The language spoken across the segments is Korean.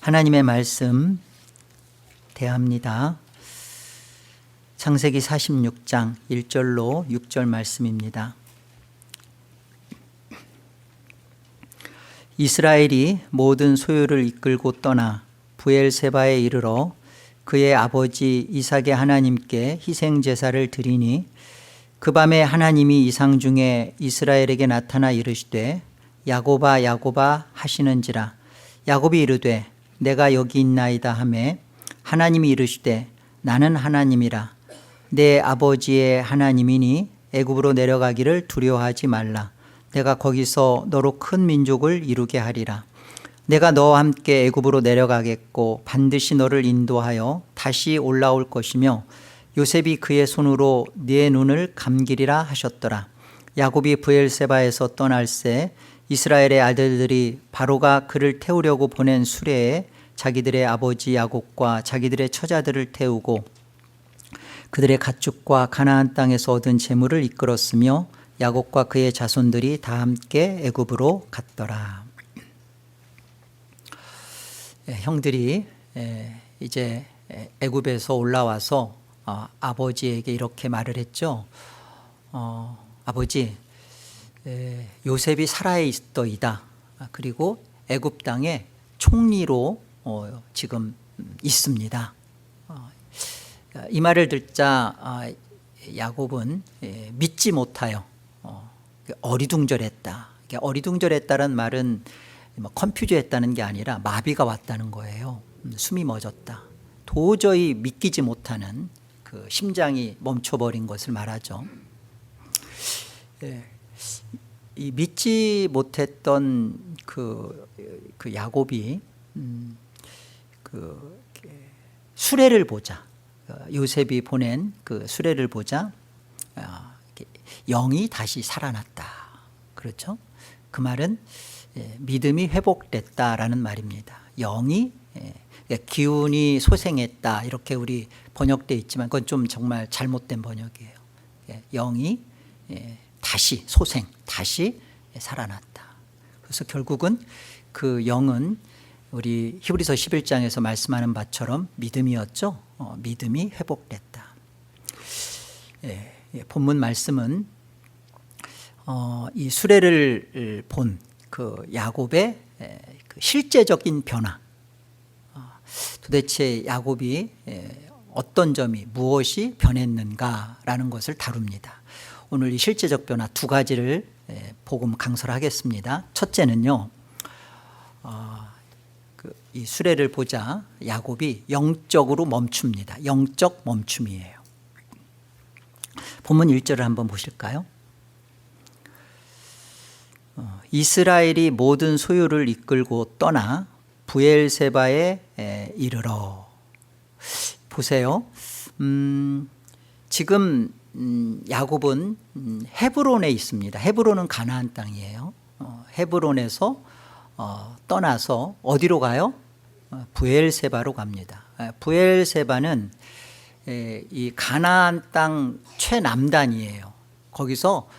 하나님의 말씀 대합니다. 창세기 46장 1절로 6절 말씀입니다. 이스라엘이 모든 소유를 이끌고 떠나 브엘세바에 이르러 그의 아버지 이삭의 하나님께 희생제사를 드리니 그 밤에 하나님이 이상 중에 이스라엘에게 나타나 이르시되 야곱아 야곱아 하시는지라. 야곱이 이르되 내가 여기 있나이다 하매 하나님이 이르시되 나는 하나님이라. 내 아버지의 하나님이니 애굽으로 내려가기를 두려워하지 말라. 내가 거기서 너로 큰 민족을 이루게 하리라. 내가 너와 함께 애굽으로 내려가겠고 반드시 너를 인도하여 다시 올라올 것이며 요셉이 그의 손으로 네 눈을 감기리라 하셨더라. 야곱이 브엘세바에서 떠날새 이스라엘의 아들들이 바로가 그를 태우려고 보낸 수레에 자기들의 아버지 야곱과 자기들의 처자들을 태우고 그들의 가축과 가나안 땅에서 얻은 재물을 이끌었으며 야곱과 그의 자손들이 다 함께 애굽으로 갔더라. 형들이 이제 애굽에서 올라와서 아버지에게 이렇게 말을 했죠. 아버지, 요셉이 살아있더이다. 그리고 애굽 땅에 총리로 지금 있습니다. 이 말을 듣자 야곱은 믿지 못하여 어리둥절했다. 어리둥절했다는 말은 컨퓨즈했다는 게 아니라 마비가 왔다는 거예요. 숨이 멎었다. 도저히 믿기지 못하는 그 심장이 멈춰버린 것을 말하죠. 이 믿지 못했던 그 야곱이 그 수레를 보자, 요셉이 보낸 그 수레를 보자 영이 다시 살아났다. 그렇죠? 그 말은 믿음이 회복됐다라는 말입니다. 영이 기운이 소생했다 이렇게 우리 번역되어 있지만 그건 좀 정말 잘못된 번역이에요. 영이 다시 소생, 다시 살아났다. 그래서 결국은 그 영은 우리 히브리서 11장에서 말씀하는 바처럼 믿음이었죠. 믿음이 회복됐다. 본문 말씀은 이 수레를 본 그 야곱의 그 실제적인 변화, 도대체 야곱이 어떤 점이 무엇이 변했는가라는 것을 다룹니다. 오늘 이 실제적 변화 두 가지를 복음 강설하겠습니다. 첫째는요, 이 수레를 보자 야곱이 영적으로 멈춥니다. 영적 멈춤이에요. 본문 1절을 한번 보실까요? 이스라엘이 모든 소유를 이끌고 떠나 브엘세바에 이르러. 보세요. 지금 야곱은 헤브론에 있습니다. 헤브론은 가나안 땅이에요. 헤브론에서 떠나서 어디로 가요? 브엘세바로 갑니다. 브엘세바는 이 가나안 땅 최남단이에요. 거기서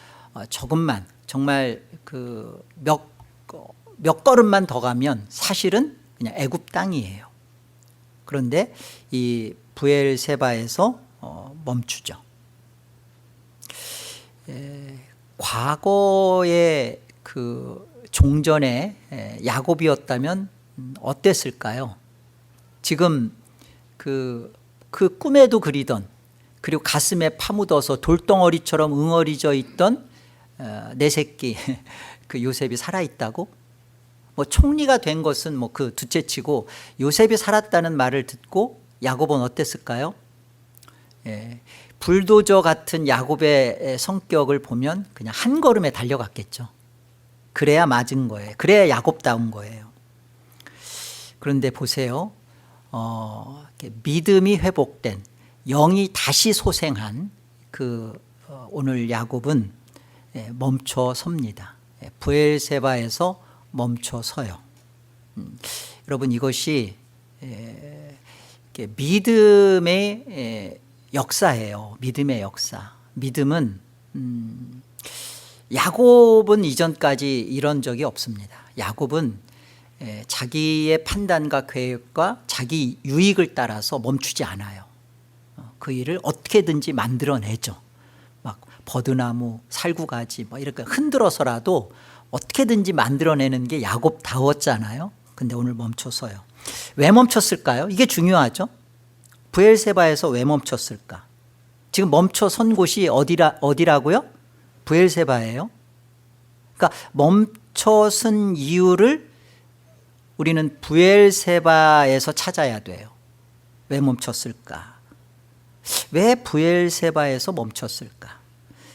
조금만 정말 그 몇 걸음만 더 가면 사실은 그냥 애굽 땅이에요. 그런데 이 브엘세바에서 멈추죠. 과거의 그 종전에 야곱이었다면 어땠을까요? 지금 그 꿈에도 그리던, 그리고 가슴에 파묻어서 돌덩어리처럼 응어리져 있던 내 새끼 그 요셉이 살아있다고? 뭐 총리가 된 것은 뭐 그 둘째치고 요셉이 살았다는 말을 듣고 야곱은 어땠을까요? 불도저 같은 야곱의 성격을 보면 그냥 한 걸음에 달려갔겠죠. 그래야 맞은 거예요. 그래야 야곱다운 거예요. 그런데 보세요. 믿음이 회복된, 영이 다시 소생한 오늘 야곱은 멈춰 섭니다. 브엘세바에서 멈춰 서요. 여러분, 이것이 믿음의 역사예요. 믿음의 역사. 믿음은 야곱은 이전까지 이런 적이 없습니다. 야곱은 자기의 판단과 계획과 자기 유익을 따라서 멈추지 않아요. 그 일을 어떻게든지 만들어내죠. 막 버드나무, 살구가지 뭐 이렇게 흔들어서라도 어떻게든지 만들어내는 게 야곱다웠잖아요. 근데 오늘 멈춰서요. 왜 멈췄을까요? 이게 중요하죠. 브엘세바에서 왜 멈췄을까? 지금 멈춰선 곳이 어디라고요? 브엘세바예요. 그러니까 멈춰선 이유를 우리는 브엘세바에서 찾아야 돼요. 왜 멈췄을까? 왜 브엘세바에서 멈췄을까?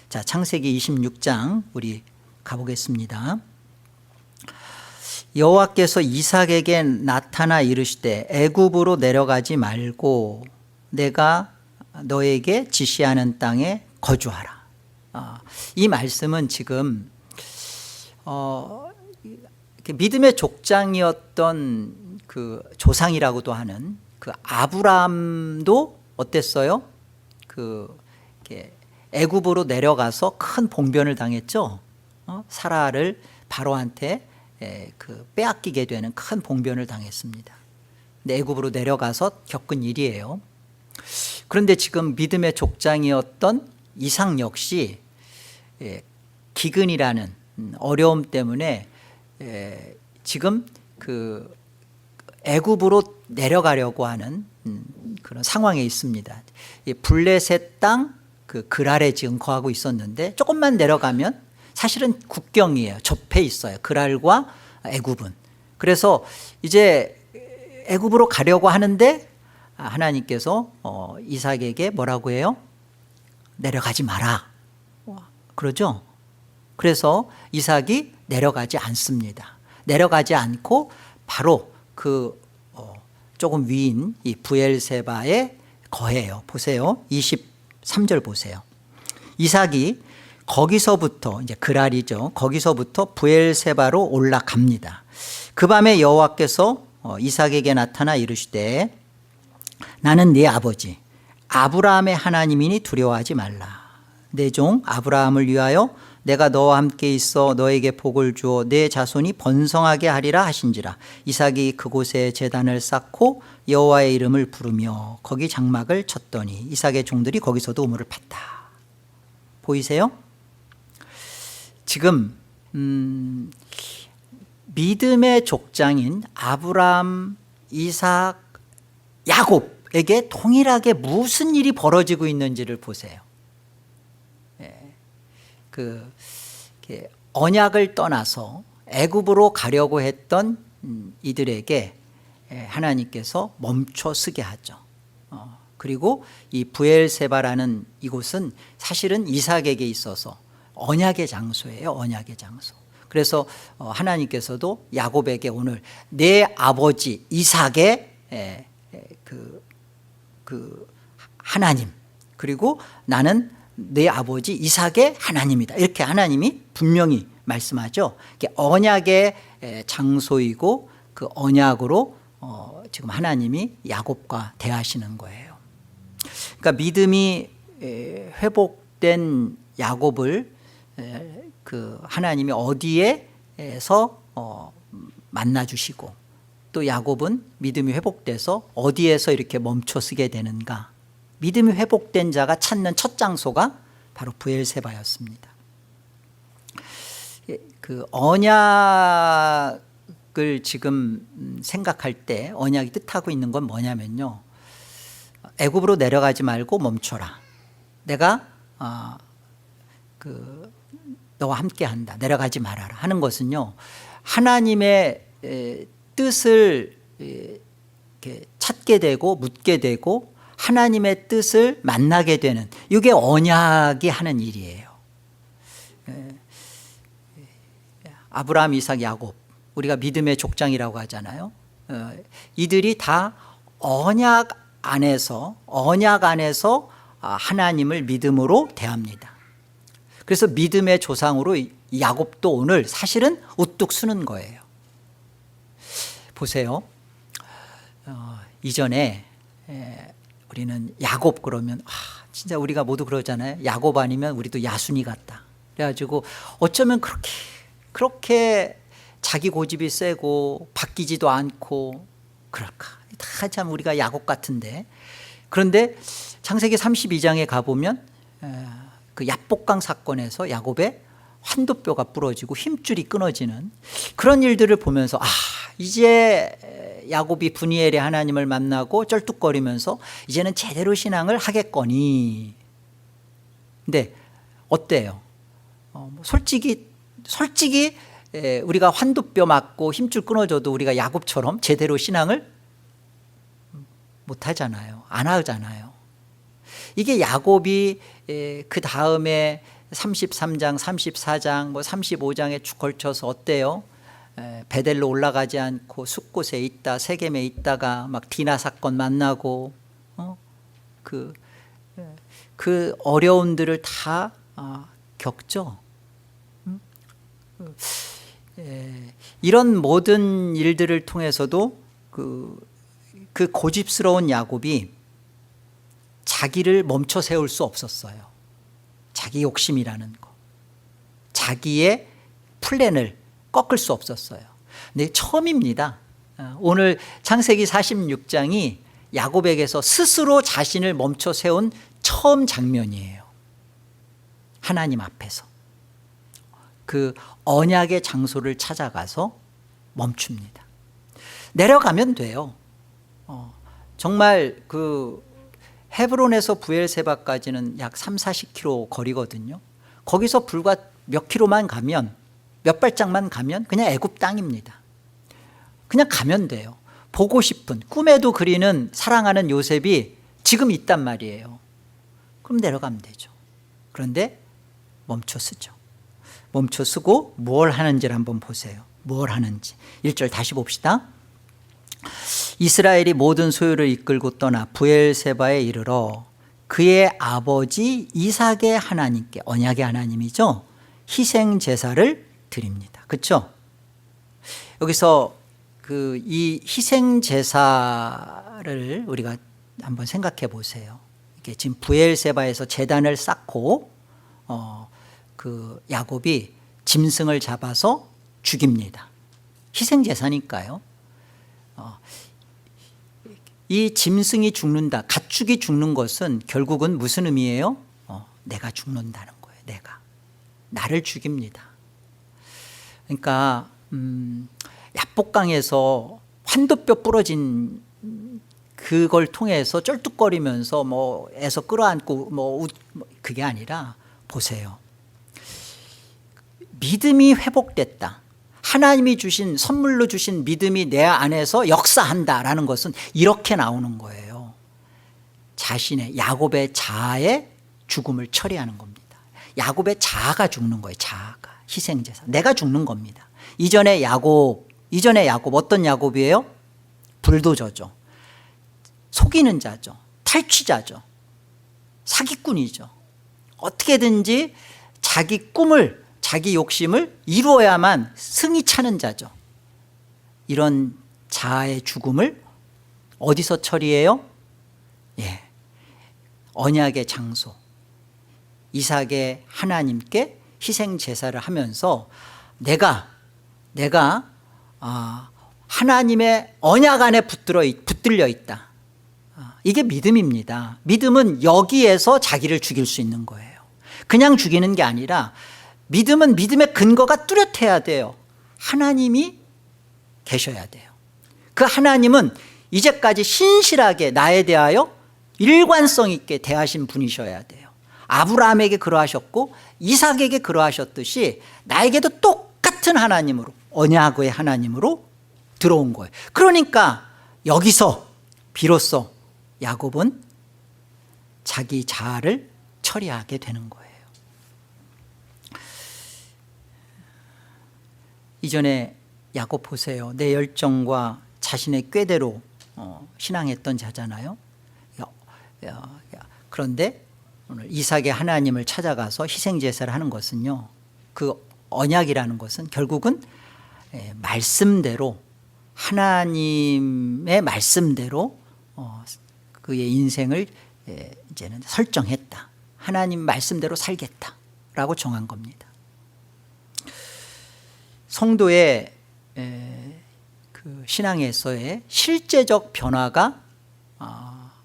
자, 창세기 26장 우리 가보겠습니다. 여호와께서 이삭에게 나타나 이르시되 애굽으로 내려가지 말고 내가 너에게 지시하는 땅에 거주하라. 이 말씀은 지금 믿음의 족장이었던 그 조상이라고도 하는 그 아브라함도 어땠어요? 애굽으로 내려가서 큰 봉변을 당했죠. 사라를 바로한테 빼앗기게 되는 큰 봉변을 당했습니다. 근데 애굽으로 내려가서 겪은 일이에요. 그런데 지금 믿음의 족장이었던 이삭 역시 기근이라는 어려움 때문에 지금 그 애굽으로 내려가려고 하는 그런 상황에 있습니다. 블레셋 땅 그 그랄에 지금 거하고 있었는데 조금만 내려가면 사실은 국경이에요. 접해 있어요. 그랄과 애굽은. 그래서 이제 애굽으로 가려고 하는데 하나님께서 이삭에게 뭐라고 해요? 내려가지 마라. 그러죠? 그래서 이삭이 내려가지 않습니다. 내려가지 않고 바로 그 조금 위인 이 브엘세바에 거해요. 보세요. 23절 보세요. 이삭이 거기서부터 이제 그랄이죠. 거기서부터 브엘세바로 올라갑니다. 그 밤에 여호와께서 이삭에게 나타나 이르시되 나는 네 아버지 아브라함의 하나님이니 두려워하지 말라. 내 종 아브라함을 위하여 내가 너와 함께 있어 너에게 복을 주어 내 자손이 번성하게 하리라 하신지라. 이삭이 그곳에 제단을 쌓고 여호와의 이름을 부르며 거기 장막을 쳤더니 이삭의 종들이 거기서도 우물을 팠다. 보이세요? 지금 믿음의 족장인 아브라함, 이삭, 야곱에게 동일하게 무슨 일이 벌어지고 있는지를 보세요. 언약을 떠나서 애굽으로 가려고 했던 이들에게 하나님께서 멈춰서게 하죠. 그리고 이 브엘세바라는 이곳은 사실은 이삭에게 있어서 언약의 장소예요. 언약의 장소. 그래서 하나님께서도 야곱에게 오늘 내 아버지 이삭의 그 하나님 그리고 나는 내 아버지 이삭의 하나님이다. 이렇게 하나님이 분명히 말씀하죠. 언약의 장소이고 그 언약으로 지금 하나님이 야곱과 대하시는 거예요. 그러니까 믿음이 회복된 야곱을 그 하나님이 어디에서 만나 주시고 또 야곱은 믿음이 회복돼서 어디에서 이렇게 멈춰 서게 되는가? 믿음이 회복된 자가 찾는 첫 장소가 바로 브엘세바였습니다. 그 언약을 지금 생각할 때 언약이 뜻하고 있는 건 뭐냐면요. 애굽으로 내려가지 말고 멈춰라. 내가 너와 함께한다. 내려가지 말아라 하는 것은요. 하나님의 뜻을 찾게 되고 묻게 되고 하나님의 뜻을 만나게 되는 이게 언약이 하는 일이에요. 아브라함, 이삭, 야곱 우리가 믿음의 족장이라고 하잖아요. 이들이 다 언약 안에서 하나님을 믿음으로 대합니다. 그래서 믿음의 조상으로 야곱도 오늘 사실은 우뚝 서는 거예요. 보세요. 이전에 우리는 야곱 그러면 진짜 우리가 모두 그러잖아요. 야곱 아니면 우리도 야순이 같다. 그래가지고 어쩌면 그렇게 자기 고집이 세고 바뀌지도 않고 그럴까? 다 참 우리가 야곱 같은데. 그런데 창세기 32장에 가보면 그 야복강 사건에서 야곱의 환도뼈가 부러지고 힘줄이 끊어지는 그런 일들을 보면서 이제 야곱이 분이엘의 하나님을 만나고 쩔뚝거리면서 이제는 제대로 신앙을 하겠거니. 근데 어때요? 솔직히 우리가 환도뼈 맞고 힘줄 끊어져도 우리가 야곱처럼 제대로 신앙을 못하잖아요. 안 하잖아요. 이게 야곱이 그 다음에 33장, 34장, 35장에 쭉 걸쳐서 어때요? 베델로 올라가지 않고 숫곳에 있다, 세겜에 있다가 막 디나 사건 만나고 그 어려움들을 다 겪죠. 이런 모든 일들을 통해서도 그 고집스러운 야곱이 자기를 멈춰 세울 수 없었어요. 자기 욕심이라는 거, 자기의 플랜을 꺾을 수 없었어요. 근데 처음입니다. 오늘 창세기 46장이 야곱에게서 스스로 자신을 멈춰 세운 처음 장면이에요. 하나님 앞에서 그 언약의 장소를 찾아가서 멈춥니다. 내려가면 돼요. 정말 그 헤브론에서 브엘세바까지는 약 30-40km 거리거든요. 거기서 불과 몇 킬로만 가면, 몇 발짝만 가면 그냥 애굽 땅입니다. 그냥 가면 돼요. 보고 싶은, 꿈에도 그리는 사랑하는 요셉이 지금 있단 말이에요. 그럼 내려가면 되죠. 그런데 멈춰 쓰죠. 멈춰 쓰고 뭘 하는지를 한번 보세요. 뭘 하는지 1절 다시 봅시다. 이스라엘이 모든 소유를 이끌고 떠나 브엘세바에 이르러 그의 아버지 이삭의 하나님께, 언약의 하나님이죠, 희생 제사를 드립니다. 그렇죠? 여기서 이 희생 제사를 우리가 한번 생각해 보세요. 이게 지금 브엘세바에서 제단을 쌓고 그 야곱이 짐승을 잡아서 죽입니다. 희생 제사니까요. 이 짐승이 죽는다, 가축이 죽는 것은 결국은 무슨 의미예요? 내가 죽는다는 거예요. 나를 죽입니다. 그러니까 야복강에서 환도뼈 부러진 그걸 통해서 쩔뚝거리면서 애서 끌어안고 그게 아니라 보세요. 믿음이 회복됐다. 하나님이 주신, 선물로 주신 믿음이 내 안에서 역사한다라는 것은 이렇게 나오는 거예요. 자신의, 야곱의 자아의 죽음을 처리하는 겁니다. 야곱의 자아가 죽는 거예요. 자아가, 희생제사. 내가 죽는 겁니다. 이전에 야곱 어떤 야곱이에요? 불도저죠. 속이는 자죠. 탈취자죠. 사기꾼이죠. 어떻게든지 자기 꿈을, 자기 욕심을 이루어야만 승이 차는 자죠. 이런 자아의 죽음을 어디서 처리해요? 언약의 장소, 이삭의 하나님께 희생 제사를 하면서 내가 하나님의 언약 안에 붙들려 있다. 이게 믿음입니다. 믿음은 여기에서 자기를 죽일 수 있는 거예요. 그냥 죽이는 게 아니라 믿음은 믿음의 근거가 뚜렷해야 돼요. 하나님이 계셔야 돼요. 그 하나님은 이제까지 신실하게 나에 대하여 일관성 있게 대하신 분이셔야 돼요. 아브라함에게 그러하셨고 이삭에게 그러하셨듯이 나에게도 똑같은 하나님으로, 언약의 하나님으로 들어온 거예요. 그러니까 여기서 비로소 야곱은 자기 자아를 처리하게 되는 거예요. 이전에 야곱 보세요. 내 열정과 자신의 꾀대로 신앙했던 자잖아요. 그런데 오늘 이삭의 하나님을 찾아가서 희생제사를 하는 것은요, 그 언약이라는 것은 결국은 말씀대로, 하나님의 말씀대로 그의 인생을 이제는 설정했다. 하나님 말씀대로 살겠다라고 정한 겁니다. 성도의 그 신앙에서의 실제적 변화가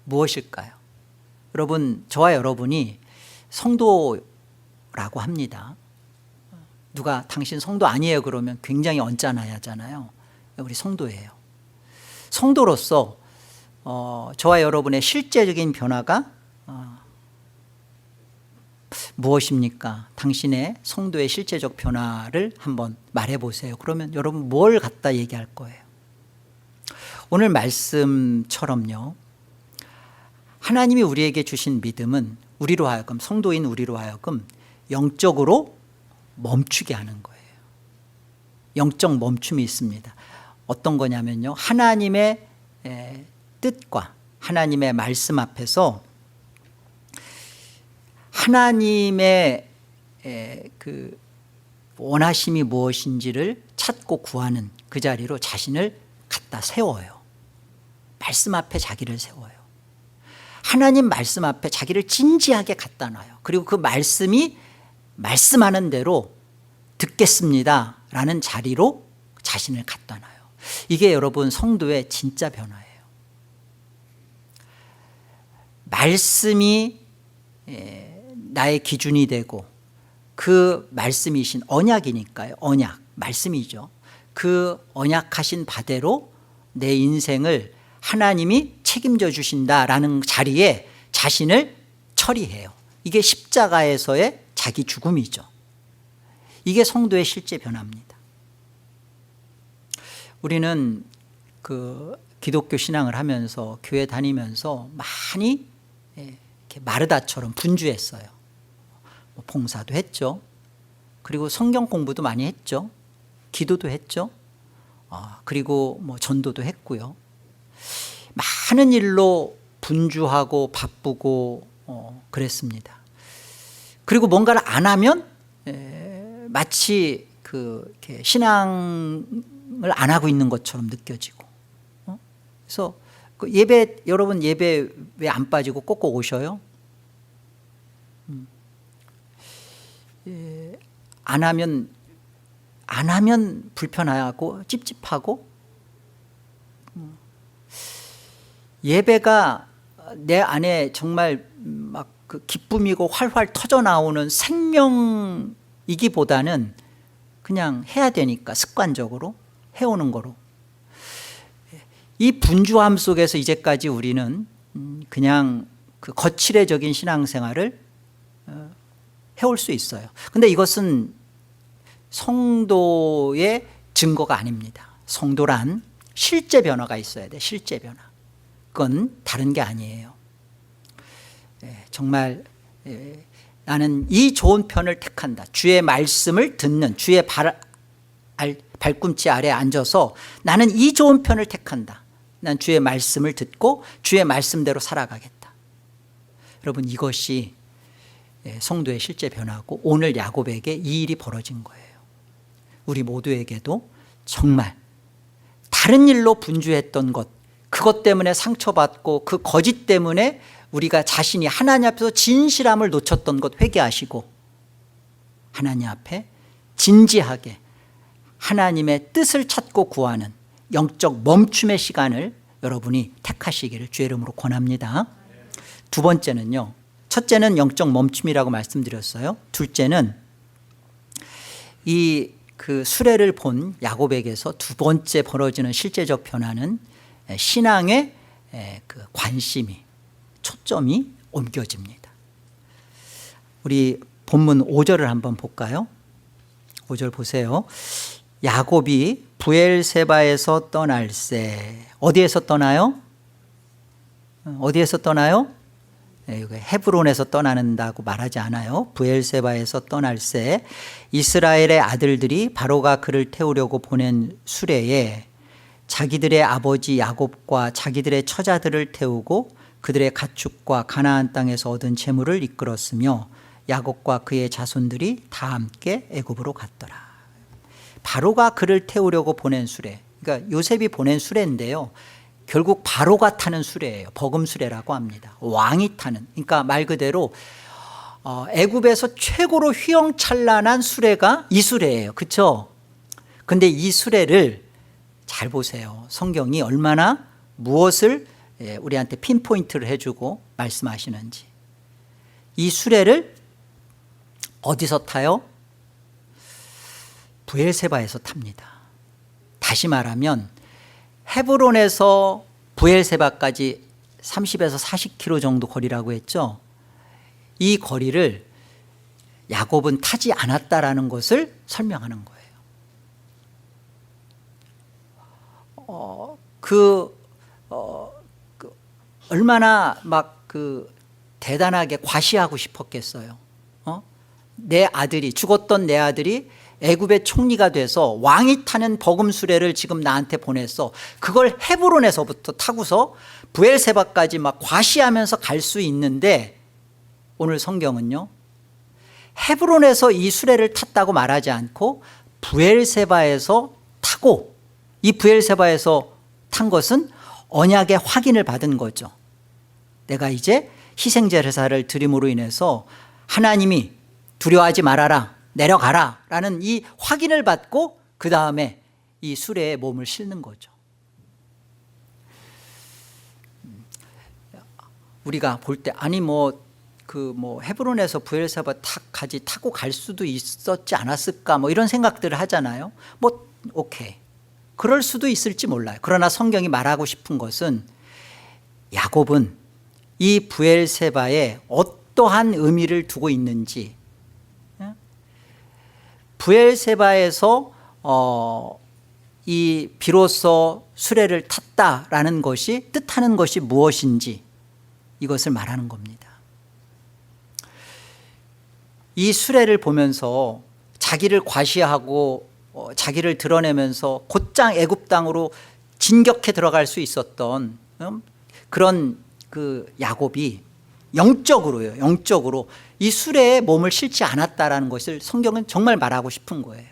무엇일까요? 여러분, 저와 여러분이 성도라고 합니다. 누가 당신 성도 아니에요 그러면 굉장히 언짢아하잖아요. 우리 성도예요. 성도로서 저와 여러분의 실제적인 변화가 무엇입니까? 당신의 성도의 실제적 변화를 한번 말해 보세요. 그러면 여러분 뭘 갖다 얘기할 거예요? 오늘 말씀처럼요, 하나님이 우리에게 주신 믿음은 우리로 하여금, 성도인 우리로 하여금 영적으로 멈추게 하는 거예요. 영적 멈춤이 있습니다. 어떤 거냐면요, 하나님의 뜻과 하나님의 말씀 앞에서 하나님의 그 원하심이 무엇인지를 찾고 구하는 그 자리로 자신을 갖다 세워요. 말씀 앞에 자기를 세워요. 하나님 말씀 앞에 자기를 진지하게 갖다 놔요. 그리고 그 말씀이 말씀하는 대로 듣겠습니다 라는 자리로 자신을 갖다 놔요. 이게 여러분 성도의 진짜 변화예요. 말씀이 나의 기준이 되고, 그 말씀이신 언약이니까요. 언약, 말씀이죠. 그 언약하신 바대로 내 인생을 하나님이 책임져 주신다라는 자리에 자신을 처리해요. 이게 십자가에서의 자기 죽음이죠. 이게 성도의 실제 변화입니다. 우리는 그 기독교 신앙을 하면서, 교회 다니면서 많이 이렇게 마르다처럼 분주했어요. 봉사도 했죠. 그리고 성경 공부도 많이 했죠. 기도도 했죠. 그리고 전도도 했고요. 많은 일로 분주하고 바쁘고 그랬습니다. 그리고 뭔가를 안 하면 마치 이렇게 신앙을 안 하고 있는 것처럼 느껴지고. 그래서 그 예배, 여러분 예배 왜 안 빠지고 꼭꼭 오셔요? 안 하면 불편하고 찝찝하고, 예배가 내 안에 정말 막 그 기쁨이고 활활 터져 나오는 생명이기보다는 그냥 해야 되니까 습관적으로 해오는 거로, 이 분주함 속에서 이제까지 우리는 그냥 그 거칠애적인 신앙생활을 해올 수 있어요. 근데 이것은 성도의 증거가 아닙니다. 성도란 실제 변화가 있어야 돼. 실제 변화. 그건 다른 게 아니에요. 정말 나는 이 좋은 편을 택한다. 주의 말씀을 듣는, 주의 발꿈치 아래 앉아서 나는 이 좋은 편을 택한다. 난 주의 말씀을 듣고 주의 말씀대로 살아가겠다. 여러분, 이것이 성도의 실제 변화고, 오늘 야곱에게 이 일이 벌어진 거예요. 우리 모두에게도 정말 다른 일로 분주했던 것, 그것 때문에 상처받고 그 거짓 때문에 우리가 자신이 하나님 앞에서 진실함을 놓쳤던 것 회개하시고, 하나님 앞에 진지하게 하나님의 뜻을 찾고 구하는 영적 멈춤의 시간을 여러분이 택하시기를 주의 이름으로 권합니다. 두 번째는요, 첫째는 영적 멈춤이라고 말씀드렸어요. 둘째는 이 그 수레를 본 야곱에게서 두 번째 벌어지는 실제적 변화는 신앙의 그 관심이, 초점이 옮겨집니다. 우리 본문 5절을 한번 볼까요? 5절 보세요. 야곱이 부엘세바에서 떠날새. 어디에서 떠나요? 어디에서 떠나요? 헤브론에서 떠나는다고 말하지 않아요. 부엘세바에서 떠날새 이스라엘의 아들들이 바로가 그를 태우려고 보낸 수레에 자기들의 아버지 야곱과 자기들의 처자들을 태우고 그들의 가축과 가나안 땅에서 얻은 재물을 이끌었으며 야곱과 그의 자손들이 다 함께 애굽으로 갔더라. 바로가 그를 태우려고 보낸 수레, 그러니까 요셉이 보낸 수레인데요, 결국 바로가 타는 수레예요. 버금 수레라고 합니다. 왕이 타는, 그러니까 말 그대로 애굽에서 최고로 휘황찬란한 수레가 이 수레예요. 그렇죠? 근데 이 수레를 잘 보세요. 성경이 얼마나 무엇을 우리한테 핀포인트를 해주고 말씀하시는지. 이 수레를 어디서 타요? 브엘세바에서 탑니다. 다시 말하면 헤브론에서 브엘세바까지 30에서 40km 정도 거리라고 했죠. 이 거리를 야곱은 타지 않았다라는 것을 설명하는 거예요. 얼마나 대단하게 과시하고 싶었겠어요. 죽었던 내 아들이 애굽의 총리가 돼서 왕이 타는 버금 수레를 지금 나한테 보냈어. 그걸 헤브론에서부터 타고서 브엘세바까지 막 과시하면서 갈 수 있는데, 오늘 성경은요, 헤브론에서 이 수레를 탔다고 말하지 않고 브엘세바에서 타고, 이 브엘세바에서 탄 것은 언약의 확인을 받은 거죠. 내가 이제 희생제사를 드림으로 인해서 하나님이 두려워하지 말아라, 내려가라 라는 이 확인을 받고 그 다음에 이 수레에 몸을 싣는 거죠. 우리가 볼 때 헤브론에서 브엘세바까지 타고 갈 수도 있었지 않았을까 이런 생각들을 하잖아요. 오케이, 그럴 수도 있을지 몰라요. 그러나 성경이 말하고 싶은 것은 야곱은 이 브엘세바에 어떠한 의미를 두고 있는지, 브엘세바에서 이 비로소 수레를 탔다라는 것이 뜻하는 것이 무엇인지 이것을 말하는 겁니다. 이 수레를 보면서 자기를 과시하고 자기를 드러내면서 곧장 애굽 땅으로 진격해 들어갈 수 있었던 그런 야곱이 영적으로 이 수레에 몸을 싣지 않았다라는 것을 성경은 정말 말하고 싶은 거예요.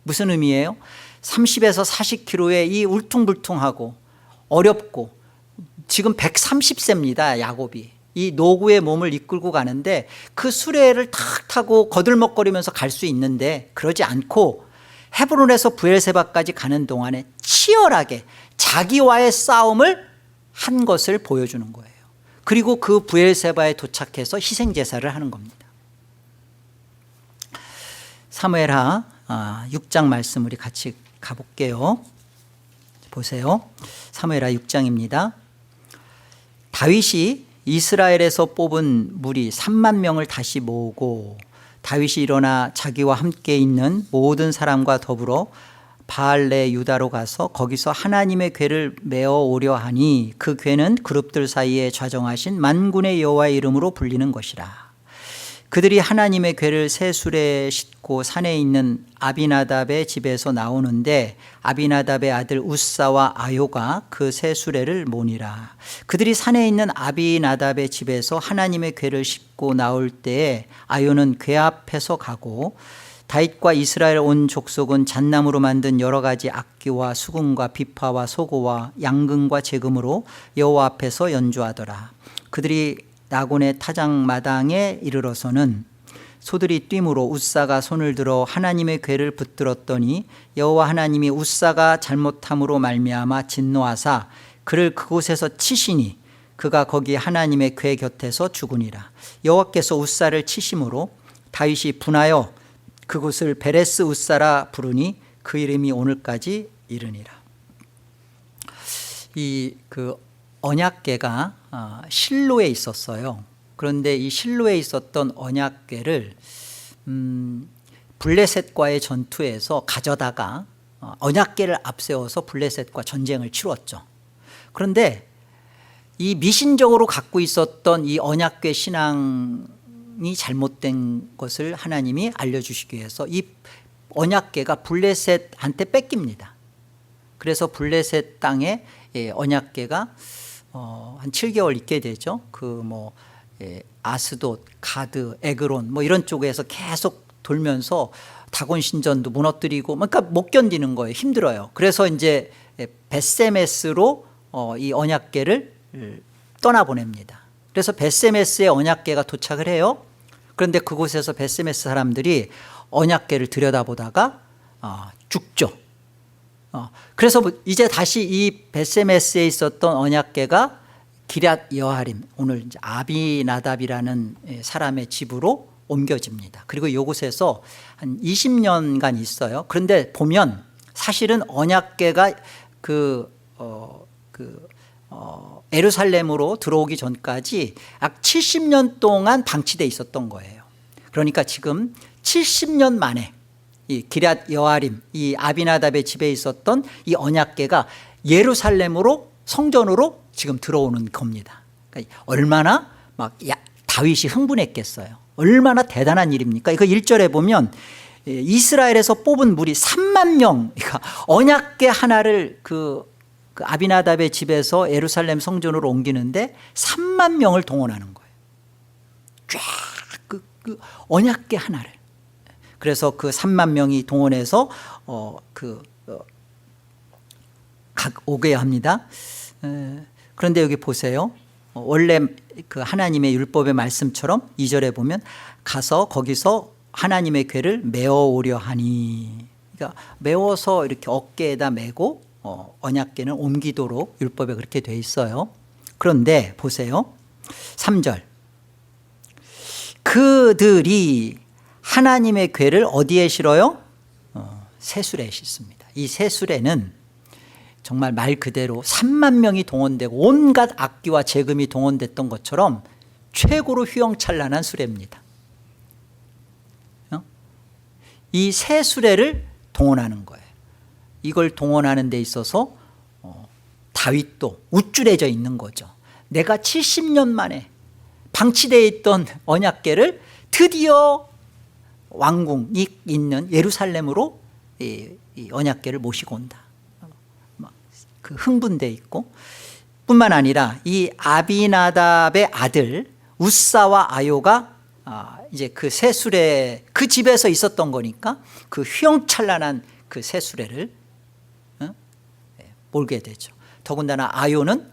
무슨 의미예요? 30에서 40km의 이 울퉁불퉁하고 어렵고, 지금 130세입니다 야곱이. 이 노구의 몸을 이끌고 가는데 그 수레를 탁 타고 거들먹거리면서 갈 수 있는데, 그러지 않고 헤브론에서 브엘세바까지 가는 동안에 치열하게 자기와의 싸움을 한 것을 보여주는 거예요. 그리고 그 브엘세바에 도착해서 희생제사를 하는 겁니다. 사무엘하 6장 말씀 우리 같이 가볼게요. 보세요. 사무엘하 6장입니다. 다윗이 이스라엘에서 뽑은 무리 3만 명을 다시 모으고, 다윗이 일어나 자기와 함께 있는 모든 사람과 더불어 바알레 유다로 가서 거기서 하나님의 궤를 메어 오려 하니, 그 궤는 그룹들 사이에 좌정하신 만군의 여호와의 이름으로 불리는 것이라. 그들이 하나님의 궤를 새 수레에 싣고 산에 있는 아비나답의 집에서 나오는데, 아비나답의 아들 우사와 아요가 그 새 수레를 모니라. 그들이 산에 있는 아비나답의 집에서 하나님의 궤를 싣고 나올 때에 아요는 궤 앞에서 가고, 다윗과 이스라엘 온 족속은 잣나무로 만든 여러 가지 악기와 수금과 비파와 소고와 양금과 제금으로 여호와 앞에서 연주하더라. 그들이 나곤의 타작마당에 이르러서는 소들이 뛰므로 우사가 손을 들어 하나님의 궤를 붙들었더니 여호와 하나님이 우사가 잘못함으로 말미암아 진노하사 그를 그곳에서 치시니 그가 거기 하나님의 궤 곁에서 죽으니라. 여호와께서 우사를 치심으로 다윗이 분하여 그곳을 베레스 우사라 부르니 그 이름이 오늘까지 이르니라. 그 언약궤가 실로에 있었어요. 그런데 이 실로에 있었던 언약궤를 블레셋과의 전투에서 가져다가 언약궤를 앞세워서 블레셋과 전쟁을 치렀죠. 그런데 이 미신적으로 갖고 있었던 이 언약궤 신앙이 잘못된 것을 하나님이 알려주시기 위해서 이 언약궤가 블레셋한테 뺏깁니다. 그래서 블레셋 땅에 언약궤가 한 7개월 있게 되죠. 아스돗, 가드, 에그론 이런 쪽에서 계속 돌면서 다곤 신전도 무너뜨리고, 그러니까 못 견디는 거예요. 힘들어요. 그래서 이제 벳세메스로 이 언약궤를 떠나보냅니다. 그래서 벳세메스에 언약궤가 도착을 해요. 그런데 그곳에서 벳세메스 사람들이 언약궤를 들여다보다가 죽죠. 그래서 이제 다시 이 베세메스에 있었던 언약궤가 기럇 여아림, 오늘 이제 아비나답이라는 사람의 집으로 옮겨집니다. 그리고 이곳에서 한 20년간 있어요. 그런데 보면 사실은 언약궤가 예루살렘으로 들어오기 전까지 약 70년 동안 방치되어 있었던 거예요. 그러니까 지금 70년 만에 이 기럇 여아림, 이 아비나답의 집에 있었던 이 언약궤가 예루살렘으로, 성전으로 지금 들어오는 겁니다. 그러니까 얼마나 막 다윗이 흥분했겠어요. 얼마나 대단한 일입니까? 이거 1절에 보면 이스라엘에서 뽑은 무리 3만 명, 그러니까 언약궤 하나를 그 아비나답의 집에서 예루살렘 성전으로 옮기는데 3만 명을 동원하는 거예요. 쫙 그 언약궤 하나를. 그래서 그 3만 명이 동원해서 오게 합니다. 그런데 여기 보세요. 원래 그 하나님의 율법의 말씀처럼 2절에 보면 가서 거기서 하나님의 궤를 메어오려 하니, 그러니까 메워서 이렇게 어깨에다 메고 언약궤는 옮기도록 율법에 그렇게 돼 있어요. 그런데 보세요. 3절. 그들이 하나님의 궤를 어디에 실어요? 세술에 싣습니다. 이 세술에는 정말 말 그대로 3만 명이 동원되고 온갖 악기와 재금이 동원됐던 것처럼 최고로 휘황찬란한 수레입니다. 이 새 수레를 동원하는 거예요. 이걸 동원하는 데 있어서 다윗도 우쭐해져 있는 거죠. 내가 70년 만에 방치되어 있던 언약궤를 드디어 왕궁이 있는 예루살렘으로 이 언약궤를 모시고 온다. 그 흥분돼 있고, 뿐만 아니라 이 아비나답의 아들 우사와 아요가 이제 그 세수레, 그 집에서 있었던 거니까 그 휘황찬란한 그 세수레를 몰게 되죠. 더군다나 아요는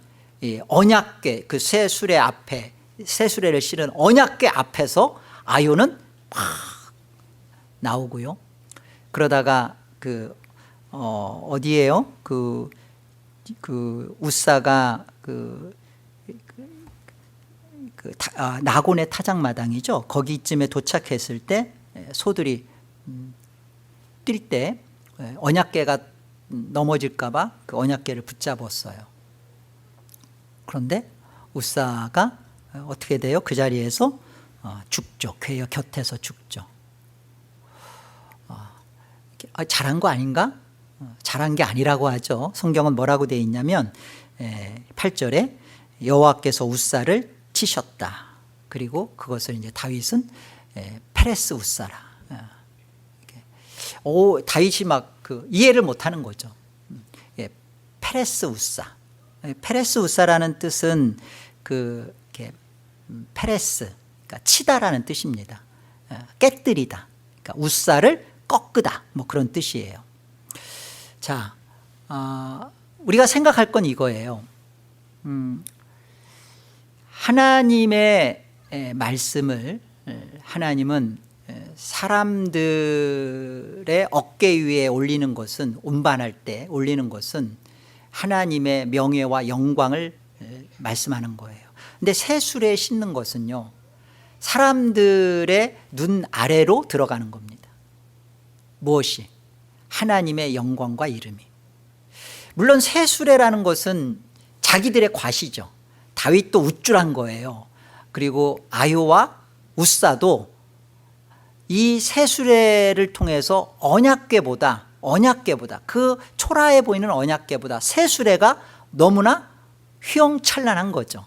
언약궤, 그 세수레 앞에, 세수레를 실은 언약궤 앞에서 아요는 막 나오고요. 그러다가 어디에요? 우사가 나곤의 타작마당이죠. 거기쯤에 도착했을 때 소들이 뛸 때 언약궤가 넘어질까 봐 그 언약궤를 붙잡았어요. 그런데 우사가 어떻게 돼요? 그 자리에서 죽죠. 궤 곁에서 죽죠. 잘한 거 아닌가? 잘한 게 아니라고 하죠. 성경은 뭐라고 되어 있냐면 8절에 여호와께서 우사를 치셨다. 그리고 그것을 이제 다윗은 페레스 우사라. 다윗이 막 이해를 못하는 거죠. 페레스 우사. 페레스 우사라는 뜻은 페레스, 그러니까 치다라는 뜻입니다. 깨뜨리다. 그러니까 우사를 꺾으다. 뭐 그런 뜻이에요. 자, 우리가 생각할 건 이거예요. 하나님의 말씀을 하나님은 사람들의 어깨 위에 올리는 것은, 운반할 때 올리는 것은 하나님의 명예와 영광을 말씀하는 거예요. 근데 세술에 싣는 것은요, 사람들의 눈 아래로 들어가는 겁니다. 무엇이? 하나님의 영광과 이름이. 물론 세수레라는 것은 자기들의 과시죠. 다윗도 우쭐한 거예요. 그리고 아요와 우사도 이 세수레를 통해서 언약궤보다 그 초라해 보이는 언약궤보다 세수레가 너무나 휘황찬란한 거죠.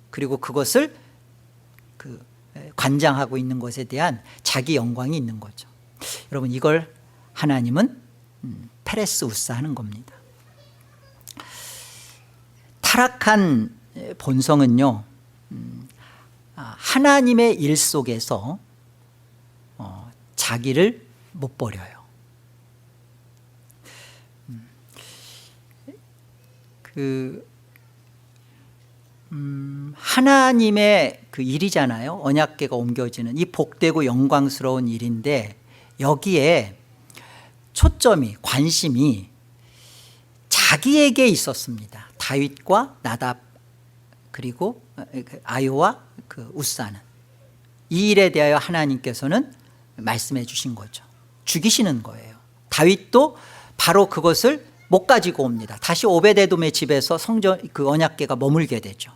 그리고 그것을 관장하고 있는 것에 대한 자기 영광이 있는 거죠. 여러분, 이걸 하나님은 페레스 우사 하는 겁니다. 타락한 본성은요, 하나님의 일 속에서 자기를 못 버려요. 하나님의 그 일이잖아요. 언약궤가 옮겨지는 이 복되고 영광스러운 일인데, 여기에 초점이, 관심이 자기에게 있었습니다. 다윗과 나답 그리고 아요와 그 우사는. 이 일에 대하여 하나님께서는 말씀해 주신 거죠. 죽이시는 거예요. 다윗도 바로 그것을 못 가지고 옵니다. 다시 오베데돔의 집에서 성전 그 언약궤가 머물게 되죠.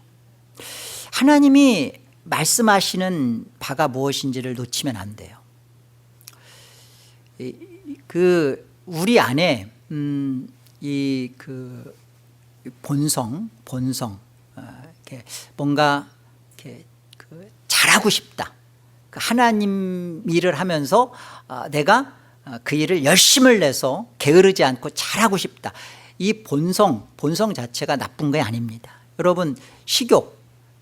하나님이 말씀하시는 바가 무엇인지를 놓치면 안 돼요. 그 우리 안에 이 그 본성 이렇게 뭔가 이렇게 그 잘하고 싶다. 그 하나님 일을 하면서 내가 그 일을 열심을 내서 게으르지 않고 잘하고 싶다. 이 본성 자체가 나쁜 게 아닙니다. 여러분, 식욕,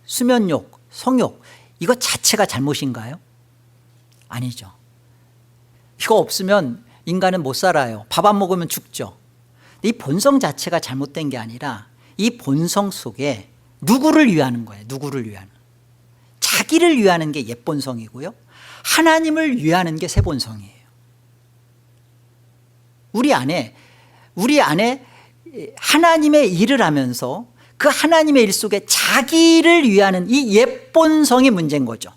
수면욕, 성욕 이거 자체가 잘못인가요? 아니죠. 이거 없으면 인간은 못 살아요. 밥 안 먹으면 죽죠. 이 본성 자체가 잘못된 게 아니라 이 본성 속에 누구를 위하는 거예요. 누구를 위하는. 자기를 위하는 게 옛 본성이고요. 하나님을 위하는 게 새 본성이에요. 우리 안에 하나님의 일을 하면서 그 하나님의 일 속에 자기를 위하는 이 옛 본성이 문제인 거죠.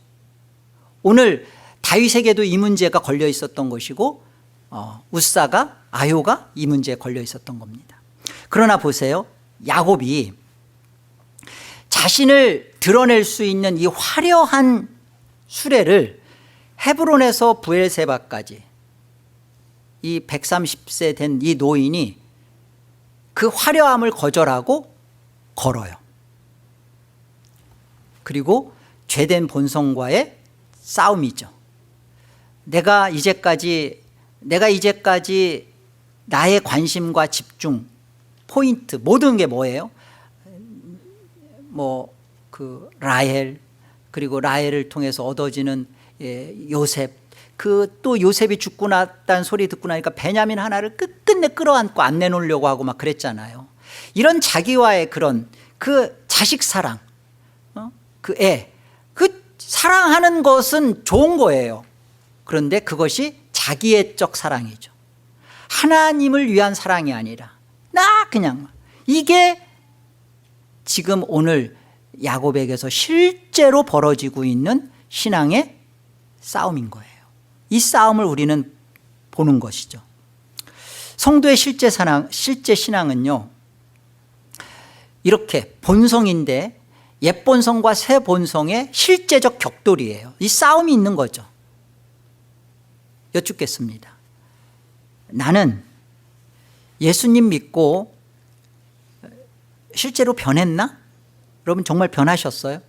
오늘 다윗에게도 이 문제가 걸려 있었던 것이고 우사가 아요가 이 문제에 걸려 있었던 겁니다. 그러나 보세요. 야곱이 자신을 드러낼 수 있는 이 화려한 수레를 헤브론에서 브엘세바까지 이 130세 된 이 노인이 그 화려함을 거절하고 걸어요. 그리고 죄된 본성과의 싸움이죠. 내가 이제까지 나의 관심과 집중, 포인트 모든 게 뭐예요? 그 라헬, 그리고 라헬을 통해서 얻어지는 요셉, 그 또 요셉이 죽고 났다는 소리 듣고 나니까 베냐민 하나를 끝끝내 끌어안고 안 내놓으려고 하고 막 그랬잖아요. 이런 자기와의 그런 그 자식 사랑, 그 애, 그 사랑하는 것은 좋은 거예요. 그런데 그것이 자기애적 사랑이죠. 하나님을 위한 사랑이 아니라 나 그냥, 이게 지금 오늘 야곱에게서 실제로 벌어지고 있는 신앙의 싸움인 거예요. 이 싸움을 우리는 보는 것이죠. 성도의 실제 신앙은요, 이렇게 본성인데 옛 본성과 새 본성의 실제적 격돌이에요. 이 싸움이 있는 거죠. 여쭙겠습니다. 나는 예수님 믿고 실제로 변했나? 여러분 정말 변하셨어요?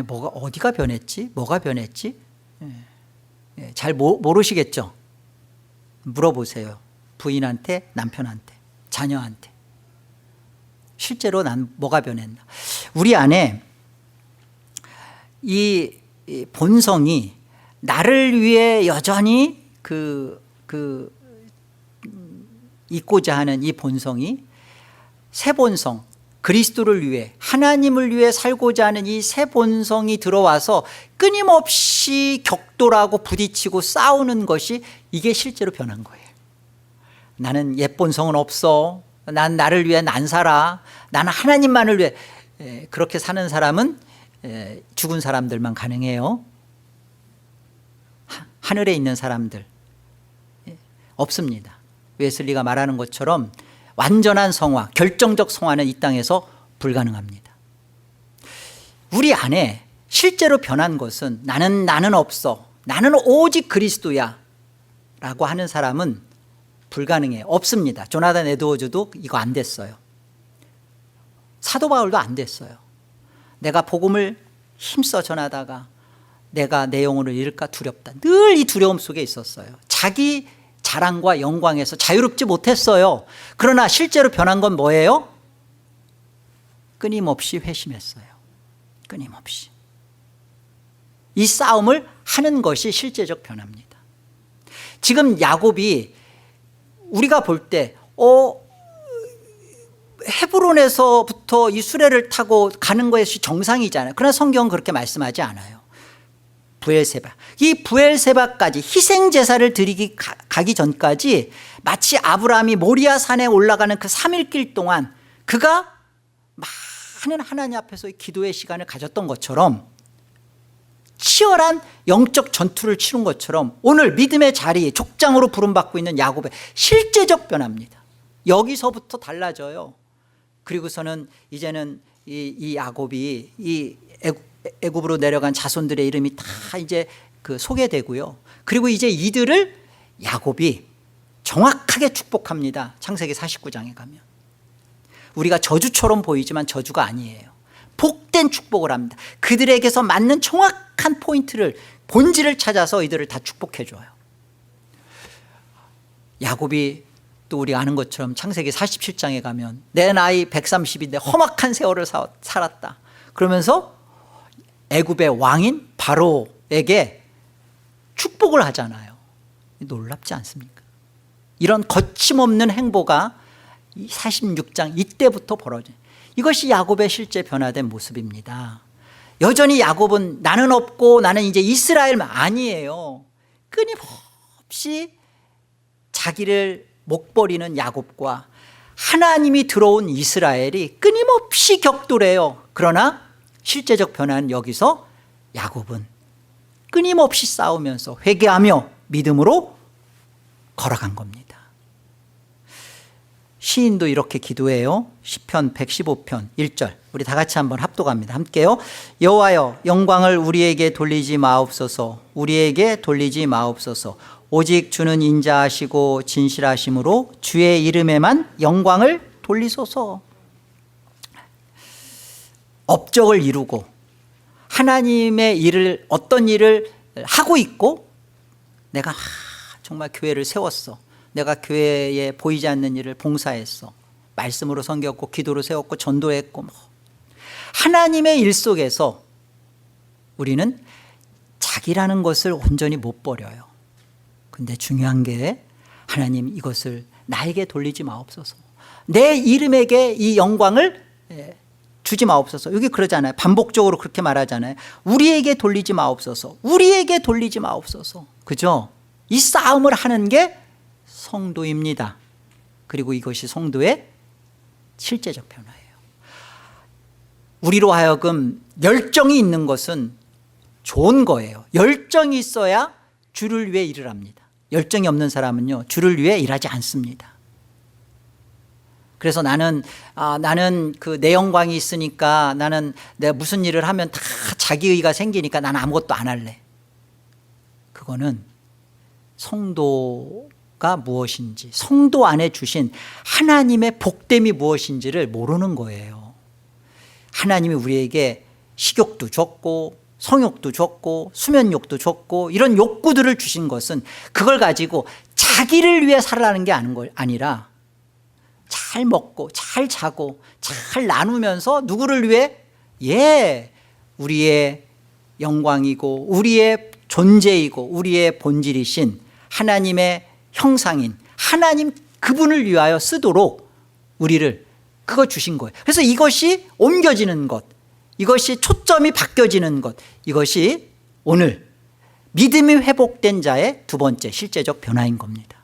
뭐가 어디가 변했지? 뭐가 변했지? 잘 모르시겠죠? 물어보세요. 부인한테, 남편한테, 자녀한테. 실제로 난 뭐가 변했나? 우리 안에 이 본성이 나를 위해 여전히 있고자 하는 이 본성이 새 본성, 그리스도를 위해 하나님을 위해 살고자 하는 이 새 본성이 들어와서 끊임없이 격돌하고 부딪히고 싸우는 것이, 이게 실제로 변한 거예요. 나는 옛 본성은 없어. 난 나를 위해 안 살아. 나는 하나님만을 위해. 그렇게 사는 사람은 죽은 사람들만 가능해요. 하늘에 있는 사람들 없습니다. 웨슬리가 말하는 것처럼 완전한 성화, 결정적 성화는 이 땅에서 불가능합니다. 우리 안에 실제로 변한 것은 나는 없어, 나는 오직 그리스도야 라고 하는 사람은 불가능해요. 없습니다. 조나단 에드워즈도 이거 안 됐어요. 사도 바울도 안 됐어요. 내가 복음을 힘써 전하다가 내가 내 영혼을 잃을까 두렵다. 늘 이 두려움 속에 있었어요. 자기 자랑과 영광에서 자유롭지 못했어요. 그러나 실제로 변한 건 뭐예요? 끊임없이 회심했어요. 끊임없이. 이 싸움을 하는 것이 실제적 변화입니다. 지금 야곱이 우리가 볼 때 헤브론에서부터 이 수레를 타고 가는 것이 정상이잖아요. 그러나 성경은 그렇게 말씀하지 않아요. 브엘세바. 이 브엘세바까지 희생 제사를 드리기 가기 전까지 마치 아브라함이 모리아 산에 올라가는 그 3일 동안 그가 많은 하나님 앞에서의 기도의 시간을 가졌던 것처럼 치열한 영적 전투를 치른 것처럼 오늘 믿음의 자리에 족장으로 부름받고 있는 야곱의 실제적 변화입니다. 여기서부터 달라져요. 그리고서는 이제는 이 야곱이 이 애굽으로 내려간 자손들의 이름이 다 이제 그 소개되고요. 그리고 이제 이들을 야곱이 정확하게 축복합니다. 창세기 49장에 가면. 우리가 저주처럼 보이지만 저주가 아니에요. 복된 축복을 합니다. 그들에게서 맞는 정확한 포인트를, 본질을 찾아서 이들을 다 축복해 줘요. 야곱이 또 우리가 아는 것처럼 창세기 47장에 가면 내 나이 130인데 험악한 세월을 살았다. 그러면서 애굽의 왕인 바로에게 축복을 하잖아요. 놀랍지 않습니까? 이런 거침없는 행보가 46장 이때부터 벌어져요. 이것이 야곱의 실제 변화된 모습입니다. 여전히 야곱은 나는 없고 나는 이제 이스라엘만 아니에요. 끊임없이 자기를 목 버리는 야곱과 하나님이 들어온 이스라엘이 끊임없이 격돌해요. 그러나 실제적 변화는 여기서 야곱은 끊임없이 싸우면서 회개하며 믿음으로 걸어간 겁니다. 시인도 이렇게 기도해요. 시편 115편 1절 우리 다 같이 한번 합독합니다. 함께요. 여호와여 영광을 우리에게 돌리지 마옵소서. 우리에게 돌리지 마옵소서. 오직 주는 인자하시고 진실하심으로 주의 이름에만 영광을 돌리소서. 업적을 이루고 하나님의 일을, 어떤 일을 하고 있고 내가 정말 교회를 세웠어. 내가 교회에 보이지 않는 일을 봉사했어. 말씀으로 섬겼고 기도로 세웠고 전도했고 하나님의 일 속에서 우리는 자기라는 것을 온전히 못 버려요. 근데 중요한 게 하나님 이것을 나에게 돌리지 마옵소서. 내 이름에게 이 영광을 주지 마옵소서. 여기 그러잖아요. 반복적으로 그렇게 말하잖아요. 우리에게 돌리지 마옵소서. 우리에게 돌리지 마옵소서. 그죠? 이 싸움을 하는 게 성도입니다. 그리고 이것이 성도의 실제적 변화예요. 우리로 하여금 열정이 있는 것은 좋은 거예요. 열정이 있어야 주를 위해 일을 합니다. 열정이 없는 사람은요, 주를 위해 일하지 않습니다. 그래서 나는 그 내 영광이 있으니까 나는 내가 무슨 일을 하면 다 자기의가 생기니까 나는 아무것도 안 할래. 그거는 성도가 무엇인지, 성도 안에 주신 하나님의 복됨이 무엇인지를 모르는 거예요. 하나님이 우리에게 식욕도 줬고 성욕도 줬고 수면욕도 줬고 이런 욕구들을 주신 것은 그걸 가지고 자기를 위해 살아가는 게 아니라 잘 먹고 잘 자고 잘 나누면서 누구를 위해? 우리의 영광이고 우리의 존재이고 우리의 본질이신 하나님의 형상인 하나님 그분을 위하여 쓰도록 우리를 그거 주신 거예요. 그래서 이것이 옮겨지는 것, 이것이 초점이 바뀌어지는 것, 이것이 오늘 믿음이 회복된 자의 두 번째 실제적 변화인 겁니다.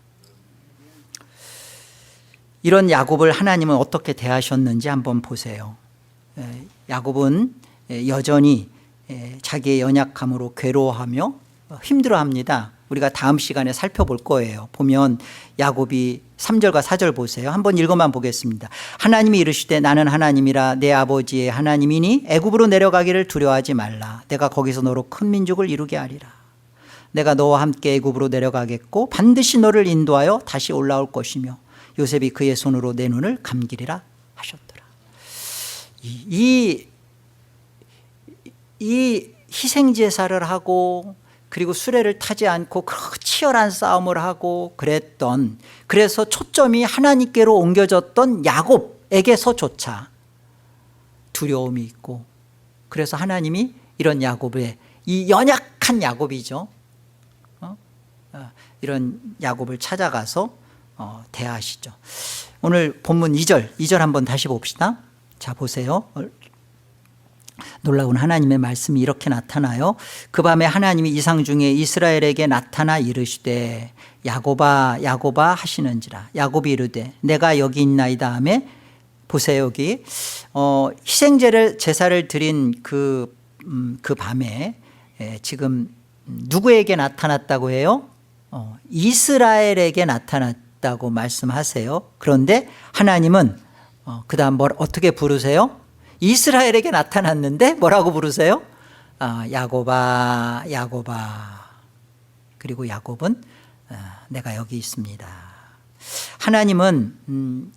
이런 야곱을 하나님은 어떻게 대하셨는지 한번 보세요. 야곱은 여전히 자기의 연약함으로 괴로워하며 힘들어합니다. 우리가 다음 시간에 살펴볼 거예요. 보면 야곱이 3절과 4절 보세요. 한번 읽어만 보겠습니다. 하나님이 이르시되 나는 하나님이라 내 아버지의 하나님이니 애굽으로 내려가기를 두려워하지 말라. 내가 거기서 너로 큰 민족을 이루게 하리라. 내가 너와 함께 애굽으로 내려가겠고 반드시 너를 인도하여 다시 올라올 것이며 요셉이 그의 손으로 내 눈을 감기리라 하셨더라. 이 희생제사를 하고 그리고 수레를 타지 않고 그렇게 치열한 싸움을 하고 그래서 초점이 하나님께로 옮겨졌던 야곱에게서조차 두려움이 있고, 그래서 하나님이 이런 야곱의, 이 연약한 야곱이죠, 이런 야곱을 찾아가서 대하시죠. 오늘 본문 2절 한번 다시 봅시다. 자 보세요. 놀라운 하나님의 말씀이 이렇게 나타나요. 그 밤에 하나님이 이상 중에 이스라엘에게 나타나 이르시되 야곱아 야곱아 하시는지라. 야곱이 이르되 내가 여기 있나이다 하매, 보세요. 여기 제사를 드린 그 밤에 지금 누구에게 나타났다고 해요? 이스라엘에게 나타났다고 말씀하세요. 그런데 하나님은 그 다음 어떻게 부르세요? 이스라엘에게 나타났는데 뭐라고 부르세요? 야곱아 야곱아. 그리고 야곱은 내가 여기 있습니다. 하나님은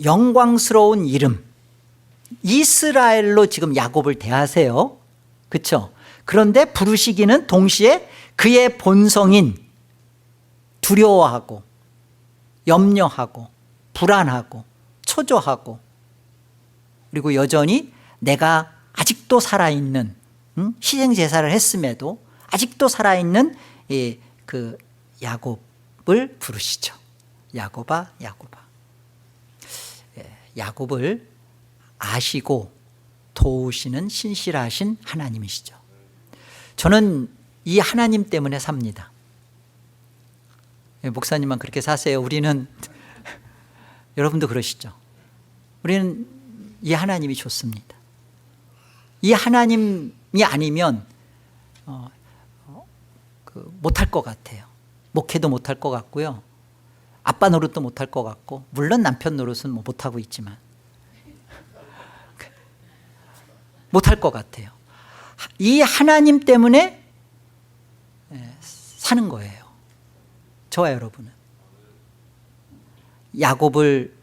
영광스러운 이름 이스라엘로 지금 야곱을 대하세요. 그렇죠? 그런데 부르시기는 동시에 그의 본성인 두려워하고 염려하고 불안하고 초조하고, 그리고 여전히 내가 아직도 살아있는, 희생제사를 했음에도 아직도 살아있는 그 야곱을 부르시죠. 야곱아 야곱아. 야곱을 아시고 도우시는 신실하신 하나님이시죠. 저는 이 하나님 때문에 삽니다. 목사님만 그렇게 사세요. 우리는 여러분도 그러시죠. 우리는 이 하나님이 좋습니다. 이 하나님이 아니면 못할 것 같아요. 목회도 못할 것 같고요. 아빠 노릇도 못할 것 같고, 물론 남편 노릇은 못하고 있지만 못할 것 같아요. 이 하나님 때문에 사는 거예요. 저와 여러분은 야곱을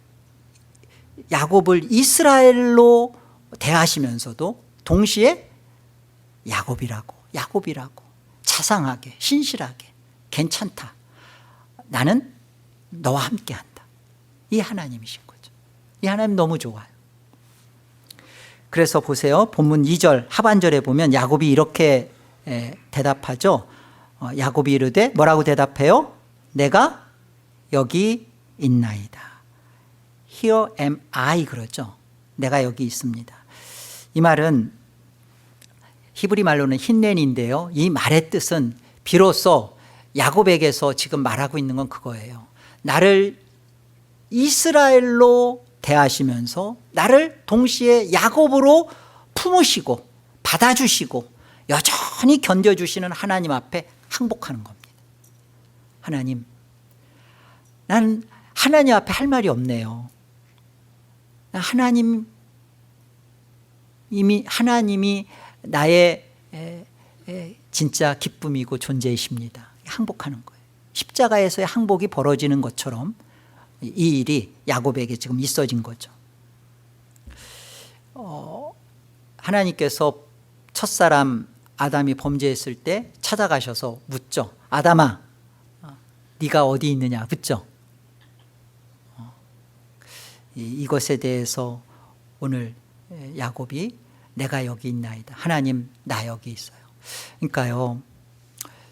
이스라엘로 대하시면서도 동시에 야곱이라고 자상하게 신실하게 괜찮다, 나는 너와 함께한다, 이 하나님이신 거죠. 이 하나님 너무 좋아요. 그래서 보세요. 본문 2절 하반절에 보면 야곱이 이렇게 대답하죠. 야곱이 이르되 뭐라고 대답해요? 내가 여기 있나이다. Here am I 그러죠. 내가 여기 있습니다. 이 말은 히브리 말로는 힌넨인데요. 이 말의 뜻은 비로소 야곱에게서 지금 말하고 있는 건 그거예요. 나를 이스라엘로 대하시면서 나를 동시에 야곱으로 품으시고 받아주시고 여전히 견뎌주시는 하나님 앞에 항복하는 겁니다. 하나님, 나는 하나님 앞에 할 말이 없네요. 하나님이 나의 진짜 기쁨이고 존재이십니다. 항복하는 거예요. 십자가에서의 항복이 벌어지는 것처럼 이 일이 야곱에게 지금 있어진 거죠. 하나님께서 첫사람 아담이 범죄했을 때 찾아가셔서 묻죠. 아담아, 네가 어디 있느냐 묻죠. 이것에 대해서 오늘 야곱이 내가 여기 있나이다. 하나님, 나 여기 있어요. 그러니까요,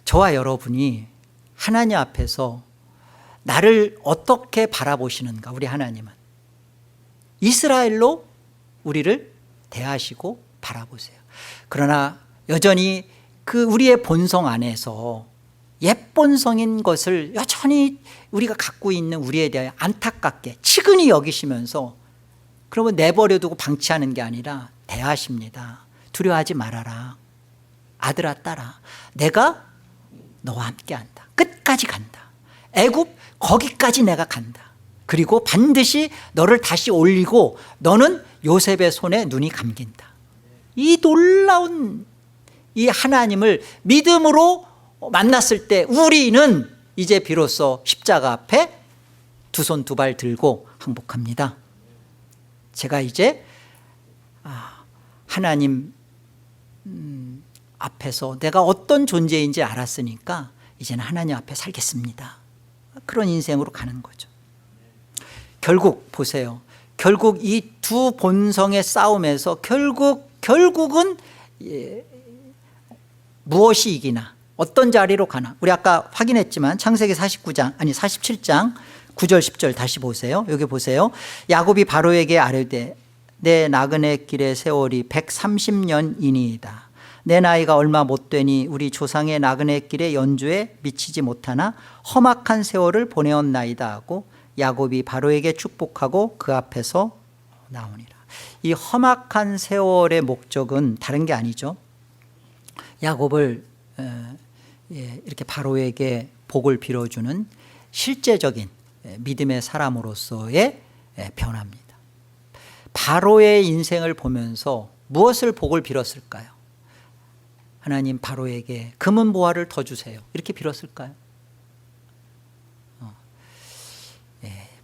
저와 여러분이 하나님 앞에서 나를 어떻게 바라보시는가. 우리 하나님은 이스라엘로 우리를 대하시고 바라보세요. 그러나 여전히 그 우리의 본성 안에서 옛 본성인 것을 여전히 우리가 갖고 있는 우리에 대해 안타깝게 치근히 여기시면서, 그러면 내버려두고 방치하는 게 아니라 대하십니다. 두려워하지 말아라. 아들아 딸아, 내가 너와 함께한다. 끝까지 간다. 애굽 거기까지 내가 간다. 그리고 반드시 너를 다시 올리고 너는 요셉의 손에 눈이 감긴다. 이 놀라운 이 하나님을 믿음으로 만났을 때 우리는 이제 비로소 십자가 앞에 두 손 두 발 들고 항복합니다. 제가 이제 하나님 앞에서 내가 어떤 존재인지 알았으니까 이제는 하나님 앞에 살겠습니다. 그런 인생으로 가는 거죠. 결국 보세요. 결국 이 두 본성의 싸움에서 결국은 무엇이 이기나, 어떤 자리로 가나. 우리 아까 확인했지만 창세기 47장 9절 10절 다시 보세요. 여기 보세요. 야곱이 바로에게 아뢰되 내 나그네 길의 세월이 130년이니이다. 내 나이가 얼마 못 되니 우리 조상의 나그네 길의 연주에 미치지 못하나 험악한 세월을 보내었나이다 하고 야곱이 바로에게 축복하고 그 앞에서 나오니라. 이 험악한 세월의 목적은 다른 게 아니죠. 야곱을 이렇게 바로에게 복을 빌어주는 실제적인 믿음의 사람으로서의 변화입니다. 바로의 인생을 보면서 무엇을 복을 빌었을까요? 하나님 바로에게 금은 보화를 더 주세요. 이렇게 빌었을까요?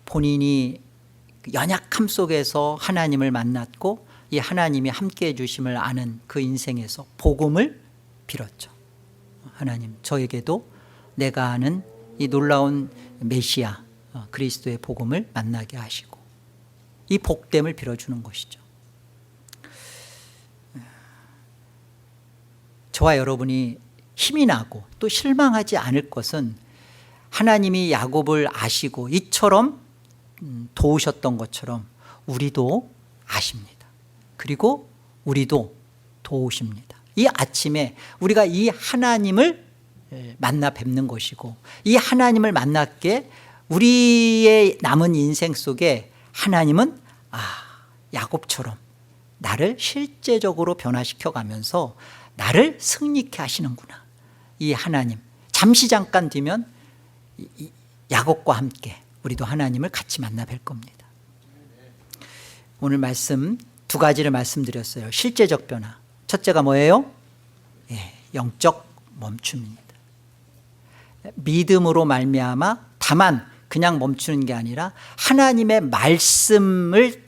본인이 연약함 속에서 하나님을 만났고 이 하나님이 함께해 주심을 아는 그 인생에서 복음을 빌었죠. 하나님 저에게도 내가 아는 이 놀라운 메시아 그리스도의 복음을 만나게 하시고 이 복됨을 빌어주는 것이죠. 저와 여러분이 힘이 나고 또 실망하지 않을 것은 하나님이 야곱을 아시고 이처럼 도우셨던 것처럼 우리도 아십니다. 그리고 우리도 도우십니다. 이 아침에 우리가 이 하나님을 만나 뵙는 것이고 이 하나님을 만났기에 우리의 남은 인생 속에 하나님은 야곱처럼 나를 실제적으로 변화시켜 가면서 나를 승리케 하시는구나. 이 하나님 잠시 잠깐 뒤면 야곱과 함께 우리도 하나님을 같이 만나 뵐 겁니다. 오늘 말씀 두 가지를 말씀드렸어요. 실제적 변화. 첫째가 뭐예요? 영적 멈춤입니다. 믿음으로 말미암아 다만 그냥 멈추는 게 아니라 하나님의 말씀을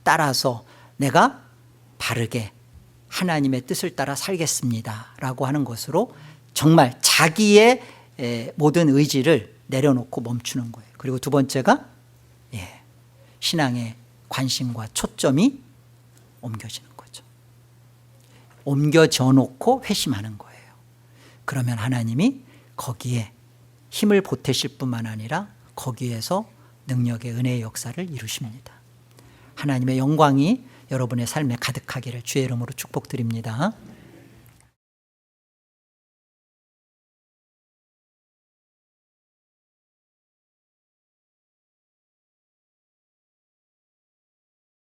따라서 내가 바르게 하나님의 뜻을 따라 살겠습니다 라고 하는 것으로 정말 자기의 모든 의지를 내려놓고 멈추는 거예요. 그리고 두 번째가 신앙의 관심과 초점이 옮겨지는 거죠. 옮겨져 놓고 회심하는 거예요. 그러면 하나님이 거기에 힘을 보태실 뿐만 아니라 거기에서 능력의 은혜의 역사를 이루십니다. 하나님의 영광이 여러분의 삶에 가득하기를 주의 이름으로 축복드립니다.